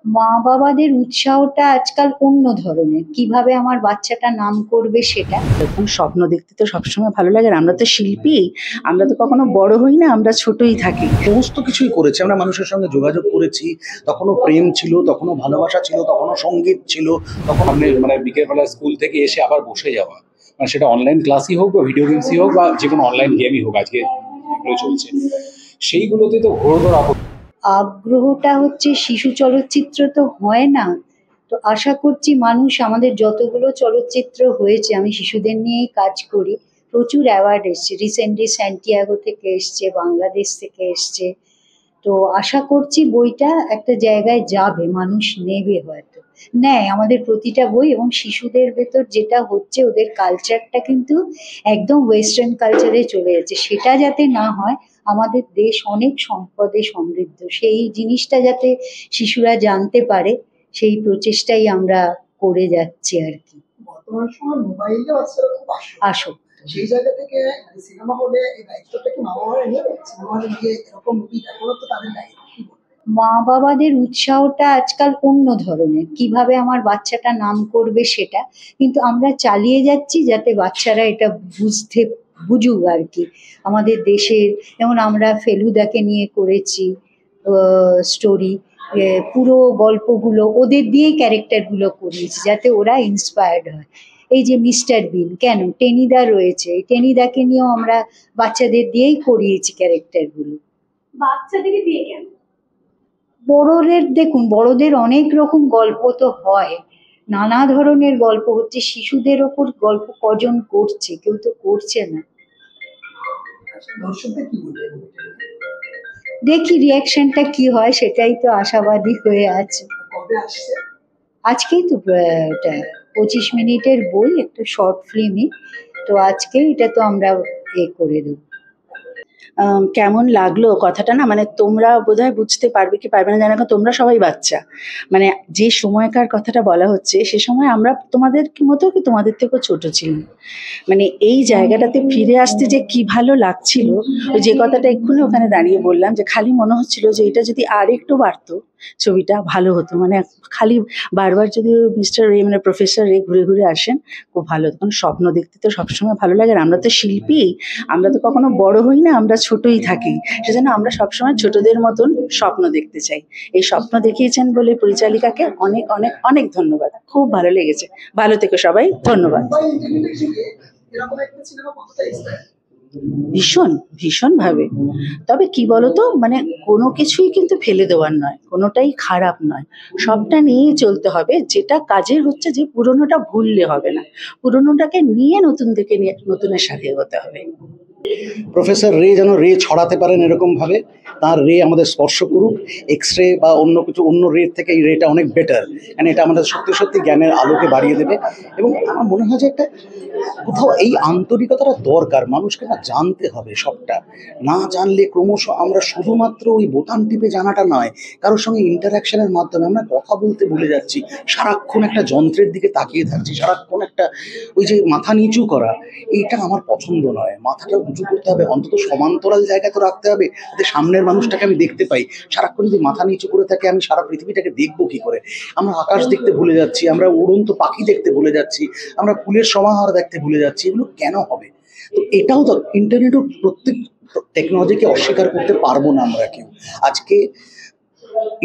মা-বাবাদের উৎসাহটা আজকাল অন্য ধরনের। কিভাবে আমার বাচ্চাটা নাম করবে সেটা। এরকম স্বপ্ন দেখতে তো সবসময় ভালো লাগে। আর আমরা তো শিল্পী, আমরা তো কখনো বড় হই না, আমরা ছোটই থাকি। সমস্ত কিছুই করেছি আমরা, মানুষের সঙ্গে যোগাযোগ করেছি। তখনও প্রেম ছিল, তখনও ভালোবাসা ছিল, তখনও সঙ্গীত ছিল, তখন আপনি বিকেলবেলা স্কুল থেকে এসে আবার বসে যাওয়া, সেটা অনলাইন ক্লাসই হোক বা ভিডিও গেমসই হোক বা যে কোনো অনলাইন গেমই হোক, আজকে এগুলো চলছে, সেইগুলোতে তো ঘোরদৌড় আগ্রহটা হচ্ছে শিশু চলচ্চিত্র তো হয় না। তো আশা করছি মানুষ আমাদের যতগুলো চলচ্চিত্র হয়েছে, আমি শিশুদের নিয়েই কাজ করি, প্রচুর অ্যাওয়ার্ড এসছে। রিসেন্টলি স্যান্টিয়াগো থেকে এসছে, বাংলাদেশ থেকে এসছে। তো আশা করছি বইটা একটা জায়গায় যাবে, মানুষ নেবে, হয়তো নেয় আমাদের প্রতিটা বই। এবং শিশুদের ভেতর যেটা হচ্ছে, ওদের কালচারটা কিন্তু একদম ওয়েস্টার্ন কালচারে চলে যাচ্ছে, সেটা যাতে না হয়। আমাদের দেশ অনেক সম্পদে সমৃদ্ধ, সেই জিনিসটা যাতে শিশুরা জানতে পারে, সেই প্রচেষ্টাই আমরা করে যাচ্ছি আর কি। বর্তমান সময় মোবাইলে বাচ্চারা খুব আসক্ত। সেই জায়গা থেকে সিনেমা হলে এই দায়িত্বটা কি মা বাবারা নেবে? সিনেমা হলে গিয়ে এরকম মুভি দেখানো তো তাদের দায়িত্ব। মা-বাবাদের উৎসাহটা আজকাল অন্য ধরনের। কিভাবে আমার বাচ্চাটা নাম করবে সেটা। কিন্তু আমরা চালিয়ে যাচ্ছি যাতে বাচ্চারা এটা বুঝুক আর কি। আমাদের দেশের, যেমন আমরা ফেলুদাকে নিয়ে করেছি স্টোরি, পুরো গল্পগুলো ওদের দিয়েই ক্যারেক্টারগুলো করিয়েছি যাতে ওরা ইন্সপায়ার্ড হয়। এই যে মিস্টার বিন, কেন টেনিদা রয়েছে, এই টেনিদাকে নিয়েও আমরা বাচ্চাদের দিয়েই করিয়েছি ক্যারেক্টারগুলো। বাচ্চাদেরকে দিয়ে কেন? বড়দের দেখুন, বড়দের অনেক রকম গল্প তো হয়, নানা ধরনের গল্প হচ্ছে। শিশুদের ওপর গল্প কজন করছে? কেউ তো করছে না। দর্শকদের কি বলবে? দেখি রিয়াকশনটা কি হয়, সেটাই তো আশাবাদী হয়ে আছে। কবে আসছে? আজকেই তো এটা 25 মিনিটের বই, একটা শর্ট ফিল্মই তো। আজকেই এটা তো আমরা করে দেবো। কেমন লাগলো কথাটা না, মানে তোমরা বোধহয় বুঝতে পারবে কি পারবে না জানি না, তোমরা সবাই বাচ্চা। মানে যে সময়কার কথাটা বলা হচ্ছে, সে সময় আমরা তোমাদের মতো কি তোমাদের থেকেও ছোট ছিলাম। মানে এই জায়গাটাতে ফিরে আসতে যে কি ভালো লাগছিল, ওই যে কথাটা এক্ষুনি ওখানে দাঁড়িয়ে বললাম, যে খালি মনে হচ্ছিল যে এটা যদি আর একটু বাড়তো, ছবিটা ভালো হতো। মানে খালি বারবার যদি মিস্টার রে, মানে প্রফেসর রে ঘুরে ঘুরে আসেন, খুব ভালো হতো। কারণ স্বপ্ন দেখতে তো সবসময় ভালো লাগে। আর আমরা তো শিল্পী, আমরা তো কখনো বড় হই না, আমরা ছোটই থাকি। সেজন্য আমরা সবসময় ছোটদের মতন স্বপ্ন দেখতে চাই। এই স্বপ্ন দেখিয়েছেন বলে পরিচালিকাকে অনেক অনেক অনেক ধন্যবাদ। খুব ভালো লেগেছে। ভালো থেকো সবাই, ধন্যবাদ। এরকম একটা সিনেমা কতটা এক্সপায়ার? ভীষণ ভীষণভাবে। তবে কি বলতো, মানে কোনো কিছুই কিন্তু ফেলে দেওয়ার নয়, কোনোটাই খারাপ নয়, সবটা নিয়েই চলতে হবে। যেটা কাজের হচ্ছে যে পুরোনোটা ভুললে হবে না, পুরোনোটাকে নিয়ে নতুন থেকে নিয়ে নতুনের সাথে এগোতে হবে। প্রফেসর রে যেন রে ছড়াতে পারেন এরকমভাবে, তার রে আমাদের স্পর্শ করুক। এক্স রে বা অন্য কিছু, অন্য রে থেকে এই রেটা অনেক বেটার, কারণ এটা আমাদের সত্যি সত্যি জ্ঞানের আলোকে বাড়িয়ে দেবে। এবং আমার মনে হয় যে একটা কোথাও এই আন্তরিকতাটা দরকার, মানুষকে না জানতে হবে সবটা। না জানলে ক্রমশ আমরা শুধুমাত্র ওই বোতাম টিপে জানাটা নয়, কারোর সঙ্গে ইন্টারাকশনের মাধ্যমে আমরা কথা বলতে ভুলে যাচ্ছি। সারাক্ষণ একটা যন্ত্রের দিকে তাকিয়ে থাকছি, সারাক্ষণ একটা ওই যে মাথা নিচু করা, এইটা আমার পছন্দ নয়। মাথাটা উঁচু করতে হবে, অন্তত সমান্তরাল জায়গায় তো রাখতে হবে, যাতে সামনের মানুষটাকে আমি দেখতে পাই। সারাক্ষণ যদি মাথা নিচু করে থাকে, আমি সারা পৃথিবীটাকে দেখবো কি করে? আমরা আকাশ দেখতে ভুলে যাচ্ছি, আমরা উড়ন্ত পাখি দেখতে ভুলে যাচ্ছি, আমরা ফুলের সমাহার দেখতে ভুলে যাচ্ছি। এগুলো কেন হবে? তো এটাও তো ইন্টারনেটও, প্রত্যেক টেকনোলজিকে অস্বীকার করতে পারবো না আমরা কেউ। আজকে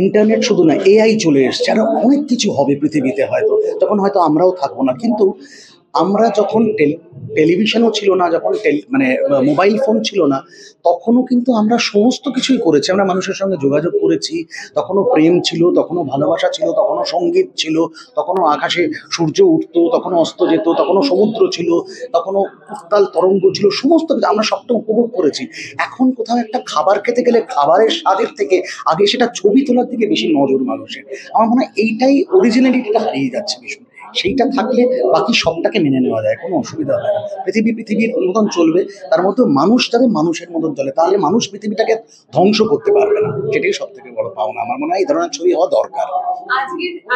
ইন্টারনেট শুধু না, এআই চলে এসছে, আরো অনেক কিছু হবে পৃথিবীতে হয়তো, তখন হয়তো আমরাও থাকবো না। কিন্তু আমরা যখন টেলিভিশনও ছিল না, যখন মোবাইল ফোন ছিল না, তখনও কিন্তু আমরা সমস্ত কিছুই করেছি। আমরা মানুষের সঙ্গে যোগাযোগ করেছি, তখনও প্রেম ছিল, তখনও ভালোবাসা ছিল, তখনও সঙ্গীত ছিল, তখনও আকাশে সূর্য উঠতো, তখনও অস্ত যেত, তখনও সমুদ্র ছিল, তখনও উত্তাল তরঙ্গ ছিল, সমস্ত কিছু আমরা সবটা উপভোগ করেছি। এখন কোথাও একটা খাবার খেতে গেলে খাবারের স্বাদের থেকে আগে সেটা ছবি তোলার দিকে বেশি নজর মানুষের। আমার মনে হয় এইটাই অরিজিনালিটিটা হারিয়ে যাচ্ছে ভীষণ। সেইটা থাকলে বাকি সবটাকে মেনে নেওয়া যায়, কোনো অসুবিধা হয় না। পৃথিবীর মতন চলবে, তার মধ্যে মানুষ যাতে মানুষের মতন চলে, তাহলে মানুষ পৃথিবীটাকে ধ্বংস করতে পারবে না। সেটাই সব থেকে বড় পাওনা। আমার মনে হয় এই ধরনের ছবি হওয়া দরকার।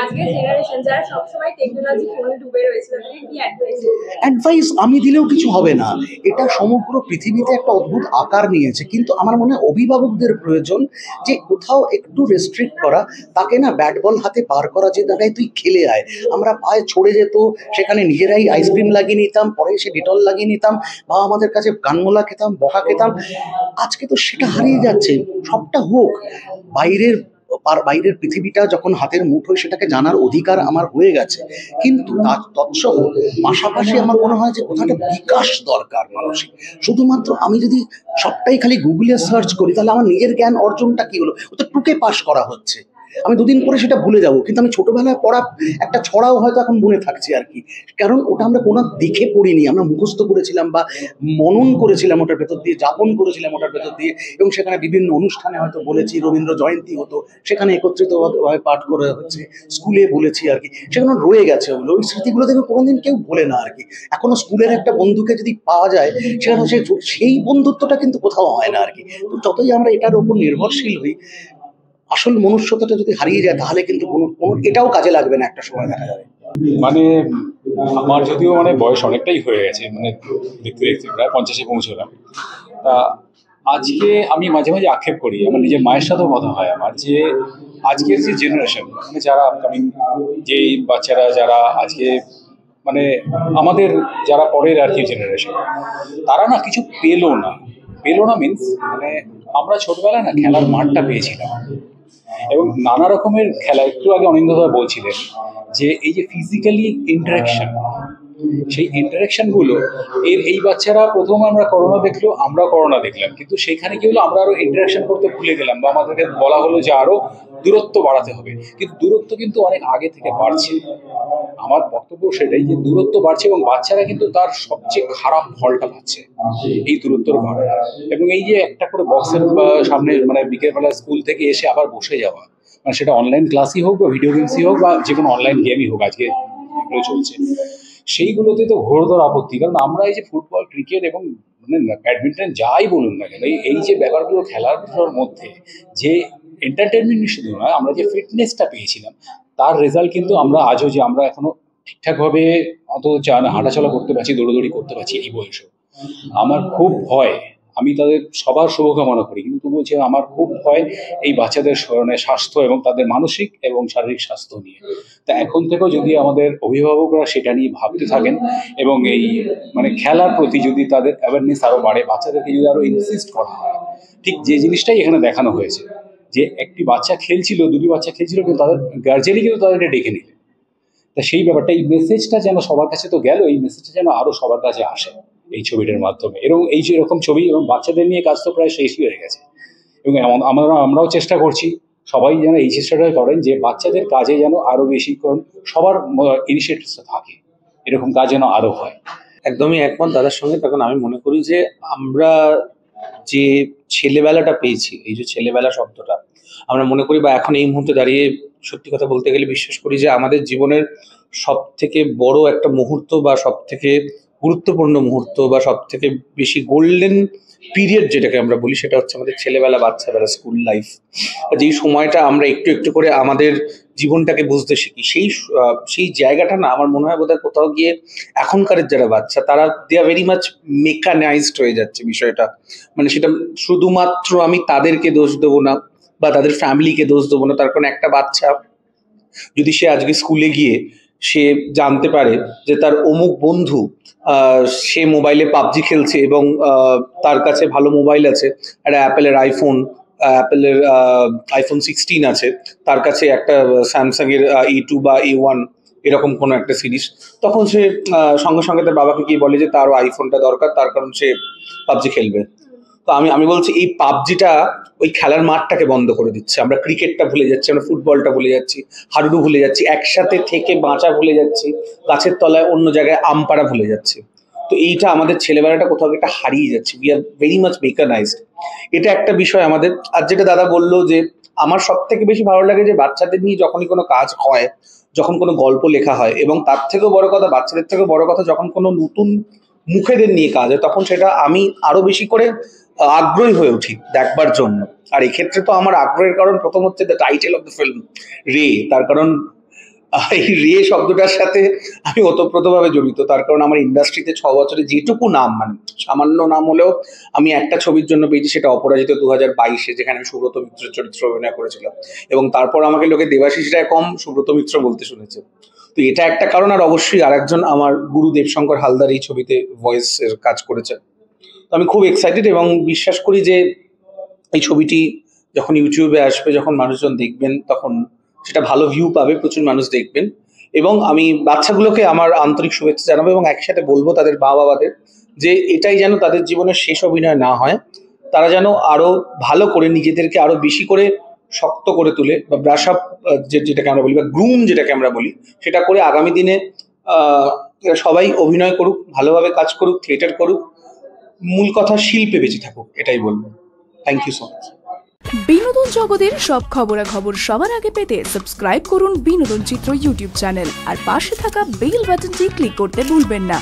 আজকের জেনারেশন যারা সবসময় টেকনোলজি ফোনে ডুবে রয়েছে তাদেরকে কি অ্যাডভাইস? অ্যাডভাইস আমি দিলেও কিছু হবে না। এটা সমগ্র পৃথিবীতে একটা অদ্ভুত আকার নিয়েছে, কিন্তু আমার মনে হয় অভিভাবকদের প্রয়োজন যে কোথাও একটু রেস্ট্রিক্ট করা। তাকে না ব্যাট বল হাতে পার করা, যে জায়গায় তুই খেলে আয়। আমরা পায়ে ছড়ে যেত, সেখানে নিজেরাই আইসক্রিম লাগিয়ে নিতাম, পরে এসে ডেটল লাগিয়ে নিতাম, বা আমাদের কাছে কানমোলা খেতাম, বকা খেতাম। আজকে তো সেটা হারিয়ে যাচ্ছে। সবটা হোক, বাইরের পৃথিবীটা যখন হাতের মুঠোয়, সেটাকে জানার অধিকার আমার হয়ে গেছে। কিন্তু তার তৎসহ পাশাপাশি আমার মনে হয় যে কোথাও একটা বিকাশ দরকার মানসিক। শুধুমাত্র আমি যদি সবটাই খালি গুগলে সার্চ করি, তাহলে আমার নিজের জ্ঞান অর্জনটা কি হলো? ও তো টুকে পাস করা হচ্ছে, আমি দুদিন পরে সেটা ভুলে যাব। কিন্তু আমি ছোটবেলায় পড়া একটা ছড়াও হয়তো এখন মনে থাকছে আর কি, কারণ ওটা আমরা কোনো দেখে পড়িনি, আমরা মুখস্থ করেছিলাম বা মনন করেছিলাম ওটার ভেতর দিয়ে, যাপন করেছিলাম ওটার ভেতর দিয়ে, এবং সেখানে বিভিন্ন অনুষ্ঠানে হয়তো বলেছি, রবীন্দ্র জয়ন্তী হতো, সেখানে একত্রিতভাবে পাঠ করে হচ্ছে, স্কুলে বলেছি আর কি, সেখানে রয়ে গেছে ওগুলো। ওই স্মৃতিগুলো থেকে কোনোদিন কেউ ভোলে না আর কি। এখনো স্কুলের একটা বন্ধুকে যদি পাওয়া যায়, সেখানে সেই বন্ধুত্বটা কিন্তু কোথাও হয় না আর কি। তো যতই আমরা এটার উপর নির্ভরশীল হই, আসল মনুষ্যতাটা যদি হারিয়ে যায়, তাহলে কিন্তু কোনো এটাও কাজে লাগবে না, একটা সময় দেখা যাবে। মানে আমার যদিও মানে বয়স অনেকটাই হয়ে গেছে, মানে দেখতে দেখতে প্রায় 50-এ পৌঁছলাম। তা আজকে আমি মাঝে মাঝে আক্ষেপ করি, আমার নিজের মায়ের সাথেও কথা হয় আমার, যে আজকের যে জেনারেশন, মানে যারা আপকামিং যেই বাচ্চারা যারা আজকে মানে আমাদের যারা পরের আর কি জেনারেশন, তারা না কিছু পেলো না মিন্স মানে আমরা ছোটবেলায় না খেলার মাঠটা পেয়েছিলাম, এবং নানা রকমের খেলা। একটু আগে অনিন্দদা বলছিলেন যে এই যে ফিজিক্যালি ইন্টারাকশন, সেই ইন্টারাকশনগুলো এই বাচ্চারা প্রথম আমরা করোনা দেখলো, আমরা করোনা দেখলাম, কিন্তু সেখানে কি হলো, আমরা আরো ইন্টারাকশন করতে ভুলে গেলাম, বা আমাদেরকে বলা হলো যে আরো দূরত্ব বাড়াতে হবে। কিন্তু দূরত্ব কিন্তু অনেক আগে থেকে বাড়ছে। আমার বক্তব্য সেটাই, যে দূরত্ব বাড়ছে এবং বাচ্চারা কিন্তু তার সবচেয়ে খারাপ ফলটা পাচ্ছে এই দূরত্বর কারণে। এবং এই যে একটা করে বক্সের সামনে মানে বিকেলবেলা স্কুল থেকে এসে আবার বসে যাওয়া, মানে সেটা অনলাইন ক্লাসই হোক বা ভিডিও গেমসই হোক বা যে কোনো অনলাইন গেমই হোক, আজকে এগুলো চলছে, সেইগুলোতে তো ঘোরতর আপত্তি। কারণ আমরা এই যে ফুটবল, ক্রিকেট এবং মানে ব্যাডমিন্টন যাই বলুন না কেন, এই যে ব্যাপারগুলো খেলাধুলার মধ্যে যে এন্টারটেনমেন্ট শুধু নয়, আমরা যে ফিটনেসটা পেয়েছিলাম, তার রেজাল্ট কিন্তু আমরা আজও যে আমরা এখনো ঠিকঠাকভাবে অন্তত হাঁটাচলা করতে পারছি, দৌড়দৌড়ি করতে পারছি এই বয়সে। আমার খুব ভয়, আমি তাদের সবার শুভকামনা করি, কিন্তু বলছি আমার খুব ভয় এই বাচ্চাদের স্বাস্থ্য এবং তাদের মানসিক এবং শারীরিক স্বাস্থ্য নিয়ে। তা এখন থেকেও যদি আমাদের অভিভাবকরা সেটা নিয়ে ভাবতে থাকেন, এবং এই মানে খেলার প্রতি যদি তাদের অ্যাওয়ারনেস আরো বাড়ে, বাচ্চাদেরকে যদি আরো ইনসিস্ট করা হয়, ঠিক যে জিনিসটাই এখানে দেখানো হয়েছে, যে একটি বাচ্চা খেলছিল, দুটি বাচ্চা খেলছিল, কিন্তু তাদের গার্জেনই কিন্তু তাদেরকে ডেকে নিলে। তা সেই ব্যাপারটা, এই মেসেজটা যেন সবার কাছে তো গেল, এই মেসেজটা যেন আরো সবার কাছে আসে এই ছবিটার মাধ্যমে। এবং এই যে এরকম ছবি, এবং বাচ্চাদের নিয়ে কাজ তো প্রায় শেষই হয়ে গেছে, এবং আমরাও চেষ্টা করছি, সবাই যেন এই চেষ্টাটা করেন যে বাচ্চাদের কাজে যেন আরো বেশিক্ষণ সবার ইনিশিয়েটিভ থাকে, এরকম কাজ যেন আরো হয়। একদমই একমত দাদার সঙ্গে। তখন আমি মনে করি যে আমরা যে ছেলেবেলাটা পেয়েছি, এই যে ছেলেবেলা শব্দটা আমরা মনে করি, বা এখন এই মুহূর্তে দাঁড়িয়ে সত্যি কথা বলতে গেলে বিশ্বাস করি যে আমাদের জীবনের সব থেকে বড় একটা মুহূর্ত, বা সব থেকে গুরুত্বপূর্ণ মুহূর্ত, বা সব থেকে বেশি গোল্ডেন পিরিয়ড যেটাকে আমরা বলি, সেটা হচ্ছে আমাদের ছেলেবেলা, বাচ্চাবেলা, স্কুল লাইফ। যেই সময়টা আমরা একটু একটু করে আমাদের জীবনটাকে বুঝতে শিখি, সেই জায়গাটা না আমার মনে হয় বোধহয় কোথাও গিয়ে এখনকার যারা বাচ্চা, তারা দে আর ভেরি মাচ মেকানাইজড হয়ে যাচ্ছে বিষয়টা। মানে সেটা শুধুমাত্র আমি তাদেরকে দোষ দেবো না, বা তাদের ফ্যামিলিকে দোষ দেবো না। তার কারণ একটা বাচ্চা যদি সে আজকে স্কুলে গিয়ে সে জানতে পারে যে তার অমুক বন্ধু সে মোবাইলে পাবজি খেলছে, এবং তার কাছে ভালো মোবাইল আছে, একটা অ্যাপেলের আইফোন 16 আছে, তার কাছে একটা স্যামসাং এর A2 বা A1 এরকম কোনো একটা সিরিজ, তখন সে সঙ্গে সঙ্গে তার বাবাকে গিয়ে বলে যে তারও আইফোনটা দরকার, তার কারণ সে পাবজি খেলবে। তো আমি বলছি এই পাবজিটা ওই খেলার মাঠটাকে বন্ধ করে দিচ্ছে। আমরা ক্রিকেটটা ভুলে যাচ্ছি, আমরা ফুটবলটা ভুলে যাচ্ছি, হাডুডু ভুলে যাচ্ছি, একসাথে থেকে বাঁচা ভুলে যাচ্ছি, গাছের তলায় অন্য জায়গায় আম পাড়া ভুলে যাচ্ছি। তো এইটা আমাদের ছেলেবেলাটা কোথাও একটা হারিয়ে যাচ্ছে। We are very much mechanized. এটা একটা বিষয় আমাদের। আর যেটা দাদা বললো যে আমার সব থেকে বেশি ভালো লাগে যে বাচ্চাদের নিয়ে যখনই কোনো কাজ হয়, যখন কোনো গল্প লেখা হয়, এবং তার থেকেও বড় কথা, বাচ্চাদের থেকেও বড় কথা, যখন কোনো নতুন মুখেদের নিয়ে কাজ হয়, তখন সেটা আমি আরো বেশি করে আগ্রহী হয়ে উঠি দেখবার জন্য। আর এক্ষেত্রে তো আমার আগ্রহের কারণ প্রথম হচ্ছে the title of the film, রে। তার কারণ এই রে শব্দটার সাথে আমি ওতপ্রোতভাবে জড়িত। তার কারণ আমার ইন্ডাস্ট্রিতে 6 বছরে যেটুকু নাম, মানে সামান্য নাম হলেও আমি একটা ছবির জন্য পেয়েছি, সেটা অপরাজিত 2022-এ, যেখানে আমি সুব্রত মিত্রের চরিত্রে অভিনয় করেছিলাম। এবং তারপর আমাকে লোকে দেবাশিস রায় কম, সুব্রত মিত্র বলতে শুনেছে। তো এটা একটা কারণ। আর অবশ্যই আরেকজন আমার গুরু দেবশঙ্কর হালদার এই ছবিতে ভয়েসের কাজ করেছেন। তো আমি খুব এক্সাইটেড এবং বিশ্বাস করি যে এই ছবিটি যখন ইউটিউবে আসবে, যখন মানুষজন দেখবেন, তখন সেটা ভালো ভিউ পাবে, প্রচুর মানুষ দেখবেন। এবং আমি বাচ্চাগুলোকে আমার আন্তরিক শুভেচ্ছা জানাবো এবং একসাথে বলবো তাদের বাবাদের যে এটাই যেন তাদের জীবনের শেষ অভিনয় না হয়। তারা যেন আরো ভালো করে নিজেদেরকে আরো বেশি করে শক্ত করে তুলে, বা ব্রাশ আপ যেটাকে আমরা বলি, বা গ্রুম যেটাকে আমরা বলি, সেটা করে আগামী দিনে এরা সবাই অভিনয় করুক, ভালোভাবে কাজ করুক, থিয়েটার করুক, মূল কথা শিল্পে বেঁচে থাকুক, এটাই বলবো। Thank you so much. বিনোদন জগতের সব খবরাখবর সবার আগে পেতে সাবস্ক্রাইব করুন বিনোদন চিত্র ইউটিউব চ্যানেল আর পাশে থাকা বেল বাটনটি ক্লিক করতে ভুলবেন না।